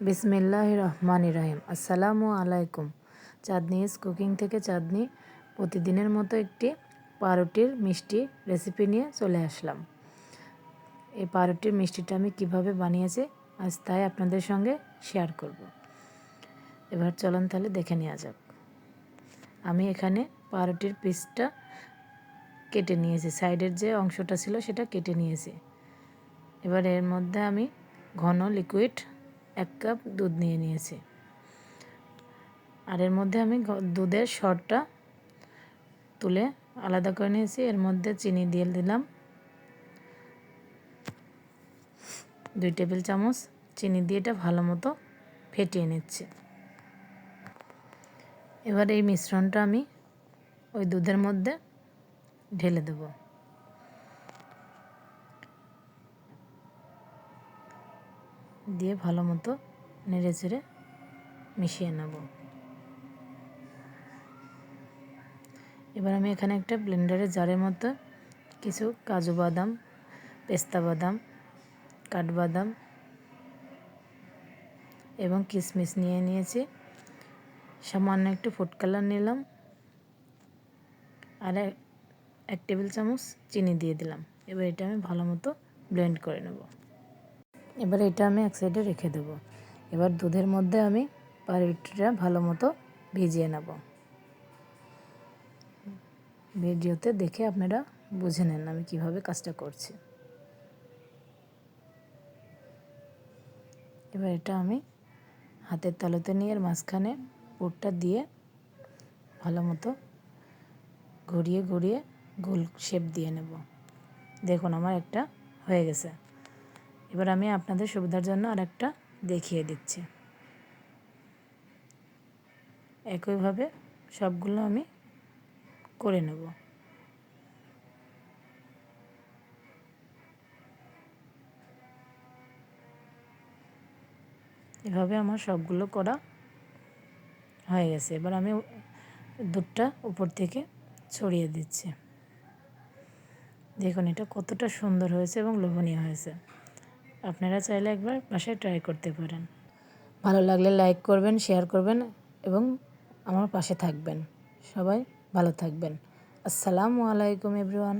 বিসমিল্লাহির রহমানির রহিম। আসসালামু আলাইকুম। চাঁদনি ইজ কুকিং থেকে চাঁদনি প্রতিদিনের মতো একটি পাউরুটির মিষ্টি রেসিপি নিয়ে চলে আসলাম। এই পাউরুটির মিষ্টিটা আমি কিভাবে বানিয়েছি আজ তাই আপনাদের সঙ্গে শেয়ার করব। এবার চলুন তাহলে দেখে নেওয়া যাক। আমি এখানে পাউরুটির পিসটা কেটে নিয়েছি, সাইডের যে অংশটা ছিল সেটা কেটে নিয়েছি। এবার এর মধ্যে আমি ঘন লিকুইড 1 কাপ দুধ নিয়ে নিয়েছি, আর এর মধ্যে আমি দুধের সরটা তুলে আলাদা করে নিয়েছি। এর মধ্যে চিনি দিয়ে দিলাম 2 টেবিল চামচ। চিনি দিয়ে এটা ভালো মতো ফেটিয়ে নিচ্ছি। এবার এই মিশ্রণটা আমি ওই দুধের মধ্যে ঢেলে দেব। দিয়ে ভালো মতো নেড়ে চেড়ে মিশিয়ে নেব। এবার আমি এখানে একটা ব্লেন্ডারের জারের মধ্যে কিছু কাজু বাদাম, পেস্তা বাদাম, কাঠবাদাম এবং কিশমিশ নিয়ে নিয়েছি। সামান্য একটু ফুড কালার নিলাম, আর 1 টেবিল চামচ চিনি দিয়ে দিলাম। এবার এটা আমি ভালো মতো ব্লেন্ড করে নেব। এবার এটা আমি এক সাইডে রেখে দেব। এবার দুধের মধ্যে আমি পাউরুটিটা ভালো মতো ভিজিয়ে নেব। ভিডিওতে দেখে আপনারা বুঝে নেন আমি কিভাবে কাজটা করছি। এবার এটা আমি হাতের তালুতে নিয়ে এর মাঝখানে পুরটা দিয়ে ভালো মতো ঘুরিয়ে ঘুরিয়ে গোল শেপ দিয়ে নেব। দেখুন আমার একটা হয়ে গেছে। এবার আমি আপনাদের সুবিধার জন্য আরেকটা দেখিয়ে দিচ্ছি। একইভাবে সবগুলো আমি করে নেব। এভাবে আমার সবগুলো করা হয়ে গেছে। এবার আমি দুধটা উপর থেকে ছড়িয়ে দিচ্ছি। দেখুন এটা কতটা সুন্দর হয়েছে এবং লোভনীয় হয়েছে। আপনারা চাইলে একবার বাসায় ট্রাই করতে পারেন। ভালো লাগলে লাইক করবেন, শেয়ার করবেন এবং আমার পাশে থাকবেন। সবাই ভালো থাকবেন। আসসালামু আলাইকুম এভরিওয়ান।